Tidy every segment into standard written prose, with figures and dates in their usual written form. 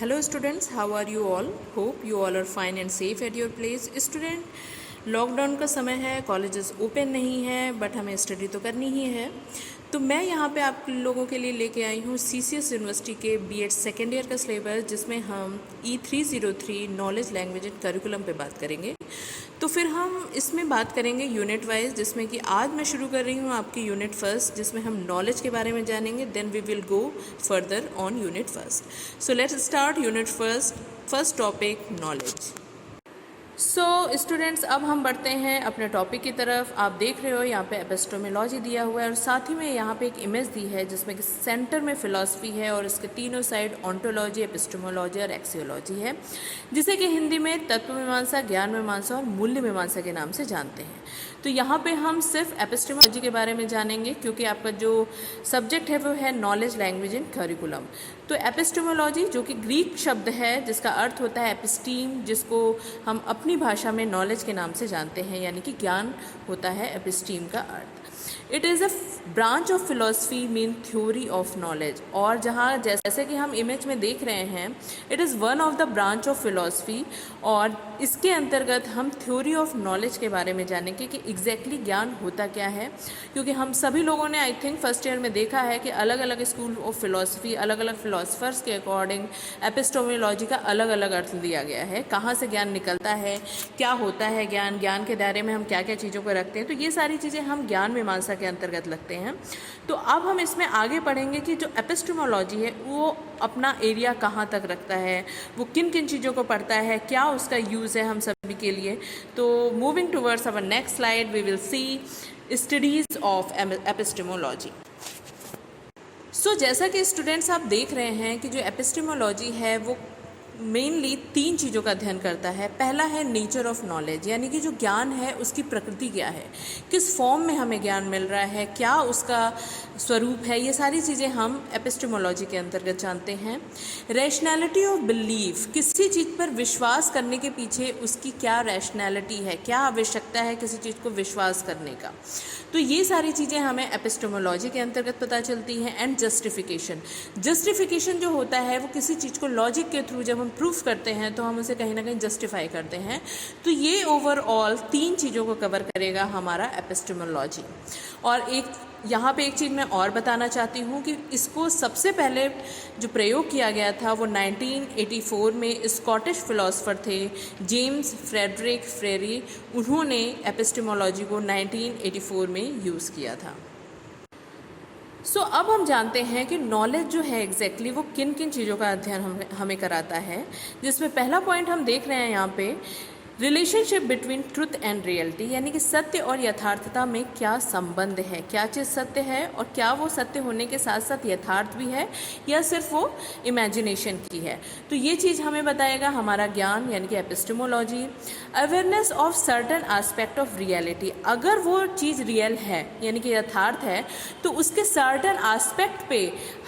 Hello students, how are you all? Hope you all are fine and safe at your place. Student, lockdown का समय है, colleges open नहीं है, but हमें study तो करनी ही है। तो मैं यहाँ पे आप लोगों के लिए लेके आई हूँ CCS यूनिवर्सिटी के बीएड सेकेंड ईयर का सिलेबस, जिसमें हम E303 knowledge language and curriculum पे बात करेंगे। तो फिर हम इसमें बात करेंगे यूनिट वाइज, जिसमें कि आज मैं शुरू कर रही हूँ आपकी यूनिट फर्स्ट, जिसमें हम नॉलेज के बारे में जानेंगे। Then we will go further on unit first. So let's start unit first topic knowledge. So students, अब हम बढ़ते हैं अपने टॉपिक की तरफ। आप देख रहे हो यहाँ पे एपिस्टेमोलॉजी दिया हुआ है और साथ ही में यहाँ पे एक इमेज दी है जिसमें कि सेंटर में फिलॉसफी है और इसके तीनों साइड ऑन्टोलॉजी, एपिस्टेमोलॉजी और एक्सियोलॉजी है, जिसे कि हिंदी में तत्व मीमांसा, ज्ञान मीमांसा और मूल्य मीमांसा के नाम से जानते हैं। तो यहाँ पे हम सिर्फ एपिस्टेमोलॉजी के बारे में जानेंगे, क्योंकि आपका जो सब्जेक्ट है वो है नॉलेज लैंग्वेज एंड करिकुलम। तो एपिस्टेमोलॉजी जो कि ग्रीक शब्द है जिसका अर्थ होता है एपिस्टीम, जिसको हम अपनी भाषा में नॉलेज के नाम से जानते हैं, यानी कि ज्ञान होता है एपिस्टीम का अर्थ। It is a branch of philosophy mean theory of knowledge. और जहाँ जैसे कि हम इमेज में देख रहे हैं, it is one of the branch of philosophy, और इसके अंतर्गत हम थ्योरी ऑफ नॉलेज के बारे में जानेंगे कि एग्जैक्टली ज्ञान होता क्या है। क्योंकि हम सभी लोगों ने आई थिंक फर्स्ट ईयर में देखा है कि अलग अलग स्कूल ऑफ फिलोसफी, अलग अलग फिलोसफर्स के अकॉर्डिंग एपिस्टेमोलॉजी का अलग अलग अर्थ दिया गया है। कहाँ से ज्ञान निकलता है, क्या होता है ज्ञान, ज्ञान के दायरे में हम क्या क्या चीज़ों को रखते हैं, तो ये सारी चीज़ें हम ज्ञान मीमांसा के अंतर्गत लगते हैं। तो अब हम इसमें आगे पढ़ेंगे कि जो एपिस्टेमोलॉजी है वो अपना एरिया कहाँ तक रखता है, वो किन किन चीज़ों को पढ़ता है, क्या उसका यूज़ है हम सभी के लिए। तो moving towards our next slide, we will see studies of epistemology. So जैसा कि स्टूडेंट्स आप देख रहे हैं कि जो एपिस्टेमोलॉजी है वो मेनली तीन चीज़ों का अध्ययन करता है। पहला है नेचर ऑफ नॉलेज, यानी कि जो ज्ञान है उसकी प्रकृति क्या है, किस फॉर्म में हमें ज्ञान मिल रहा है, क्या उसका स्वरूप है, ये सारी चीज़ें हम एपिस्टेमोलॉजी के अंतर्गत जानते हैं। रैशनैलिटी ऑफ बिलीफ, किसी चीज़ पर विश्वास करने के पीछे उसकी क्या रैशनैलिटी है, क्या आवश्यकता है किसी चीज़ को विश्वास करने का, तो ये सारी चीज़ें हमें एपिस्टेमोलॉजी के अंतर्गत पता चलती हैं। एंड जस्टिफिकेशन, जस्टिफिकेशन जो होता है वो किसी चीज़ को लॉजिक के थ्रू जब हम प्रूफ करते हैं तो हम उसे कहीं ना कहीं जस्टिफाई करते हैं। तो ये ओवरऑल तीन चीज़ों को कवर करेगा हमारा एपिस्टेमोलॉजी। और एक यहाँ पे एक चीज़ मैं और बताना चाहती हूँ कि इसको सबसे पहले जो प्रयोग किया गया था वो 1984 में स्कॉटिश फिलोसोफर थे जेम्स फ्रेडरिक फ्रेरी, उन्होंने एपिस्टेमोलॉजी को 1984 में यूज़ किया था। सो अब हम जानते हैं कि नॉलेज जो है एग्जैक्टली वो किन किन चीज़ों का अध्ययन हमें कराता है, जिसमें पहला पॉइंट हम देख रहे हैं यहाँ पे, relationship between truth and reality, यानी कि सत्य और यथार्थता में क्या संबंध है, क्या चीज़ सत्य है और क्या वो सत्य होने के साथ साथ यथार्थ भी है या सिर्फ वो इमेजिनेशन की है। तो ये चीज़ हमें बताएगा हमारा ज्ञान, यानी कि epistemology. Awareness of certain aspect of reality, अगर वो चीज़ रियल है यानी कि यथार्थ है तो उसके सर्टन एस्पेक्ट पे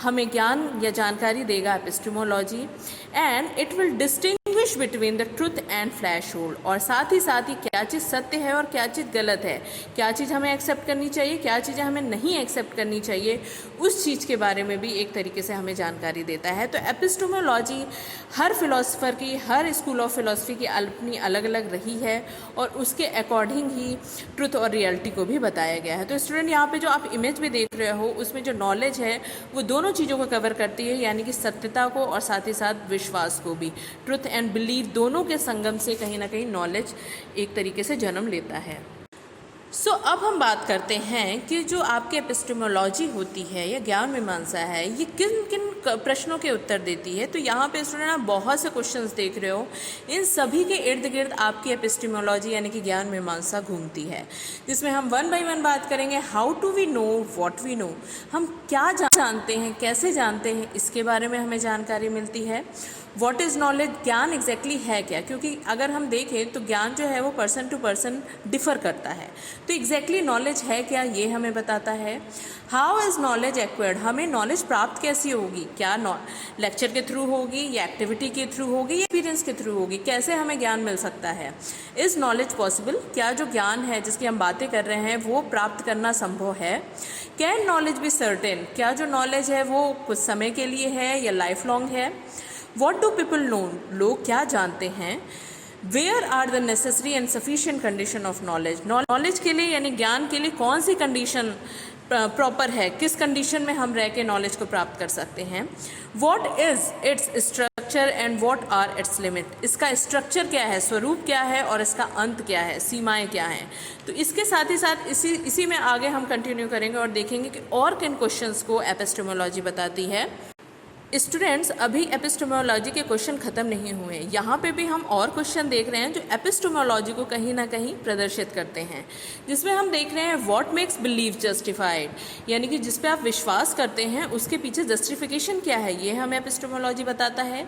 हमें ज्ञान या जानकारी देगा epistemology. And it will distinguish between the truth and flash hold, और साथ ही क्या चीज़ सत्य है और क्या चीज़ गलत है, क्या चीज़ हमें एक्सेप्ट करनी चाहिए, क्या चीज़ें हमें नहीं एक्सेप्ट करनी चाहिए, उस चीज़ के बारे में भी एक तरीके से हमें जानकारी देता है। तो एपिस्टेमोलॉजी हर फिलोसफर की, हर स्कूल ऑफ फिलोसफी की अपनी अलग अलग रही है और उसके अकॉर्डिंग ही ट्रुथ और रियलिटी को भी बताया गया है। तो स्टूडेंट, यहाँ पे जो आप इमेज में देख रहे हो उसमें जो नॉलेज है वो दोनों चीज़ों को कवर करती है, यानी कि सत्यता को और साथ ही साथ विश्वास को भी। ट्रुथ एंड बिलीफ दोनों के संगम से कहीं ना कहीं नॉलेज एक तरीके से जन्म लेता है। सो अब हम बात करते हैं कि जो आपकी एपिस्टेमोलॉजी होती है या ज्ञान मीमांसा है, ये किन किन प्रश्नों के उत्तर देती है। तो यहाँ पे स्टूडेंट आप बहुत से क्वेश्चंस देख रहे हो, इन सभी के इर्द गिर्द आपकी एपिस्टेमोलॉजी यानी कि ज्ञान मीमांसा घूमती है, जिसमें हम वन बाय वन बात करेंगे। How to we know what we know, हम क्या जानते हैं, कैसे जानते हैं, इसके बारे में हमें जानकारी मिलती है। व्हाट इज़ नॉलेज, ज्ञान एग्जैक्टली है क्या, क्योंकि अगर हम देखें तो ज्ञान जो है वो पर्सन टू पर्सन डिफ़र करता है, तो एग्जैक्टली नॉलेज है क्या ये हमें बताता है। हाउ इज़ नॉलेज एक्वायर्ड, हमें नॉलेज प्राप्त कैसी होगी, क्या लेक्चर के थ्रू होगी या एक्टिविटी के थ्रू होगी या एक्सपीरियंस के थ्रू होगी, कैसे हमें ज्ञान मिल सकता है। इज़ नॉलेज पॉसिबल, क्या जो ज्ञान है जिसकी हम बातें कर रहे हैं वो प्राप्त करना संभव है। कैन नॉलेज बी सर्टेन, क्या जो नॉलेज है वो कुछ समय के लिए है या लाइफ लॉन्ग है। व्हाट डू पीपल नो, लोग क्या जानते हैं। Where are the necessary and sufficient condition of knowledge, knowledge के लिए यानी ज्ञान के लिए कौन सी कंडीशन प्रॉपर है, किस कंडीशन में हम रह के नॉलेज को प्राप्त कर सकते हैं। What is its structure and what are its limit, इसका स्ट्रक्चर क्या है, स्वरूप क्या है और इसका अंत क्या है, सीमाएं क्या हैं। तो इसके साथ ही साथ इसी में आगे हम कंटिन्यू करेंगे और देखेंगे कि और किन क्वेश्चंस को एपिस्टेमोलॉजी बताती है। स्टूडेंट्स, अभी एपिस्टेमोलॉजी के क्वेश्चन ख़त्म नहीं हुए हैं, यहाँ पे भी हम और क्वेश्चन देख रहे हैं जो एपिस्टेमोलॉजी को कहीं ना कहीं प्रदर्शित करते हैं, जिसमें हम देख रहे हैं व्हाट मेक्स बिलीव जस्टिफाइड, यानी कि जिस पे आप विश्वास करते हैं उसके पीछे जस्टिफिकेशन क्या है, ये हमें एपिस्टेमोलॉजी बताता है।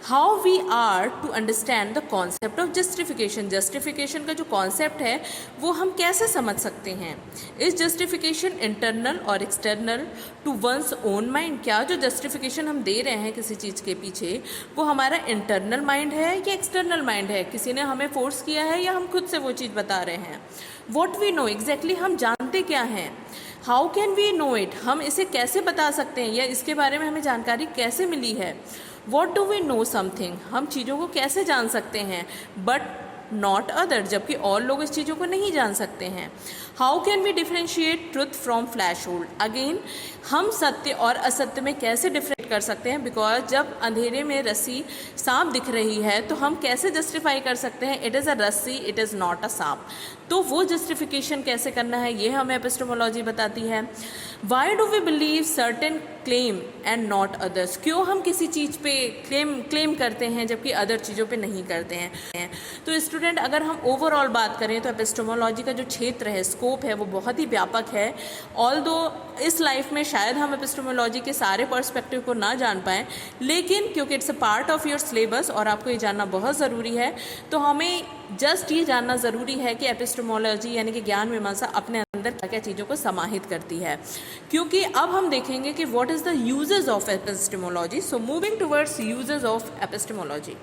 How we are to understand the concept of justification, justification का जो कॉन्सेप्ट है वो हम कैसे समझ सकते हैं। इज जस्टिफिकेशन इंटरनल और external to one's own mind, क्या जो जस्टिफिकेशन हम दे रहे हैं किसी चीज़ के पीछे वो हमारा इंटरनल माइंड है या एक्सटर्नल माइंड है, किसी ने हमें फोर्स किया है या हम खुद से वो चीज़ बता रहे हैं। व्हाट वी नो, एग्जैक्टली हम जानते क्या हैं। How can we know it, हम इसे कैसे बता सकते हैं या इसके बारे में हमें जानकारी कैसे मिली है। What do we know something, हम चीज़ों को कैसे जान सकते हैं, बट नॉट अदर, जबकि और लोग इस चीज़ों को नहीं जान सकते हैं। How can we differentiate truth from falsehood, again हम सत्य और असत्य में कैसे डिफरेंट कर सकते हैं, बिकॉज जब अंधेरे में रस्सी सांप दिख रही है तो हम कैसे जस्टिफाई कर सकते हैं इट इज़ अ रस्सी, इट इज़ नॉट अ सांप। तो वो जस्टिफिकेशन कैसे करना है ये हमें एपिस्टेमोलॉजी बताती है। Why do we believe certain claim and not others, क्यों हम किसी चीज़ पे क्लेम करते हैं जबकि अदर चीज़ों पे नहीं करते हैं। तो स्टूडेंट, अगर हम ओवरऑल बात करें तो एपिस्टेमोलॉजी का जो क्षेत्र है, स्कोप है, वो बहुत ही व्यापक है। ऑल्दो इस लाइफ में शायद हम एपिस्टेमोलॉजी के सारे पर्सपेक्टिव को ना जान पाएँ, लेकिन क्योंकि it's a part of your syllabus और आपको ये जानना बहुत ज़रूरी है, तो हमें जस्ट ये जानना ज़रूरी है कि एपिस्टेमोलॉजी यानी कि ज्ञान मीमांसा अपने अंदर क्या क्या चीज़ों को समाहित करती है। क्योंकि अब हम देखेंगे कि what is the uses of epistemology. So moving towards uses of epistemology.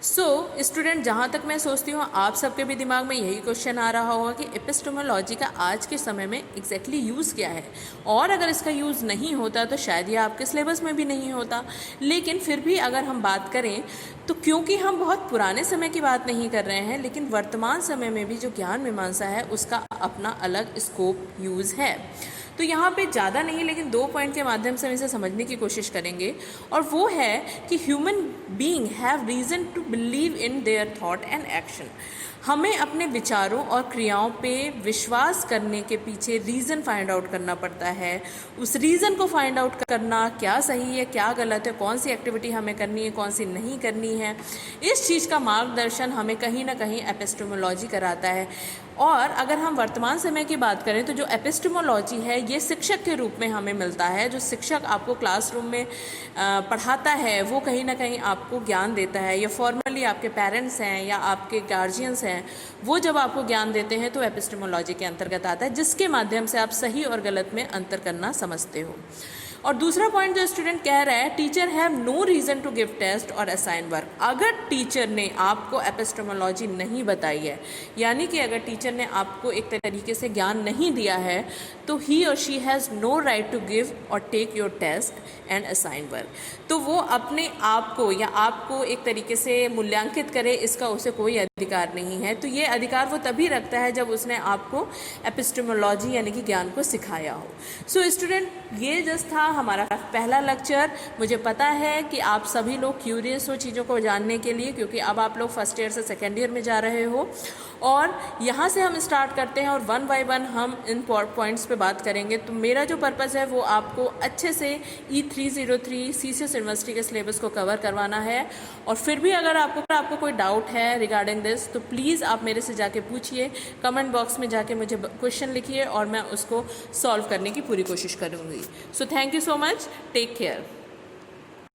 So student, जहाँ तक मैं सोचती हूँ आप सबके भी दिमाग में यही क्वेश्चन आ रहा होगा कि एपिस्टेमोलॉजी का आज के समय में एग्जैक्टली यूज़ क्या है, और अगर इसका यूज़ नहीं होता तो शायद ये आपके सिलेबस में भी नहीं होता। लेकिन फिर भी अगर हम बात करें तो क्योंकि हम बहुत पुराने समय की बात नहीं कर रहे हैं, लेकिन वर्तमान समय में भी जो ज्ञान मीमांसा है उसका अपना अलग स्कोप यूज़ है। तो यहाँ पे ज़्यादा नहीं लेकिन 2 पॉइंट के माध्यम से हम इसे समझने की कोशिश करेंगे, और वो है कि human being have reason to believe in their thought and action. हमें अपने विचारों और क्रियाओं पे विश्वास करने के पीछे रीज़न फाइंड आउट करना पड़ता है। उस रीज़न को फाइंड आउट करना, क्या सही है क्या गलत है, कौन सी एक्टिविटी हमें करनी है कौन सी नहीं करनी है, इस चीज़ का मार्गदर्शन हमें कहीं ना कहीं एपिस्टेमोलॉजी कराता है। और अगर हम वर्तमान समय की बात करें तो जो एपिस्टेमोलॉजी है ये शिक्षक के रूप में हमें मिलता है। जो शिक्षक आपको क्लासरूम में पढ़ाता है वो कहीं ना कहीं आपको ज्ञान देता है, या फॉर्मली आपके पेरेंट्स हैं या आपके गार्जियंस हैं वो जब आपको ज्ञान देते हैं तो एपिस्टेमोलॉजी के अंतर्गत आता है, जिसके माध्यम से आप सही और गलत में अंतर करना समझते हो। और दूसरा पॉइंट जो स्टूडेंट कह रहा है, teacher have no reason to give test और असाइन वर्क। अगर टीचर ने आपको एपिस्टेमोलॉजी नहीं बताई है, यानी कि अगर टीचर ने आपको एक तरीके से ज्ञान नहीं दिया है, तो he or she has no right to give or take your test and assign work. तो वो अपने आप को या आपको एक तरीके से मूल्यांकित करे, इसका उसे कोई अधिकार नहीं है। तो ये अधिकार वो तभी रखता है जब उसने आपको एपिस्टेमोलॉजी यानी कि ज्ञान को सिखाया हो। सो स्टूडेंट, ये जस्ट था हमारा पहला लेक्चर। मुझे पता है कि आप सभी लोग क्यूरियस हो चीज़ों को जानने के लिए, क्योंकि अब आप लोग फर्स्ट ईयर से सेकेंड ईयर में जा रहे हो, और यहाँ से हम स्टार्ट करते हैं और 1 बाय 1 हम इन पॉइंट्स पे बात करेंगे। तो मेरा जो पर्पज़ है वो आपको अच्छे से E303 सीसीएस यूनिवर्सिटी के सिलेबस को कवर करवाना है। और फिर भी अगर आपको कोई डाउट है रिगार्डिंग दिस तो प्लीज़ आप मेरे से जाके पूछिए, कमेंट बॉक्स में जाके मुझे क्वेश्चन लिखिए और मैं उसको सॉल्व करने की पूरी कोशिश करूँगी। So thank you so much, take care.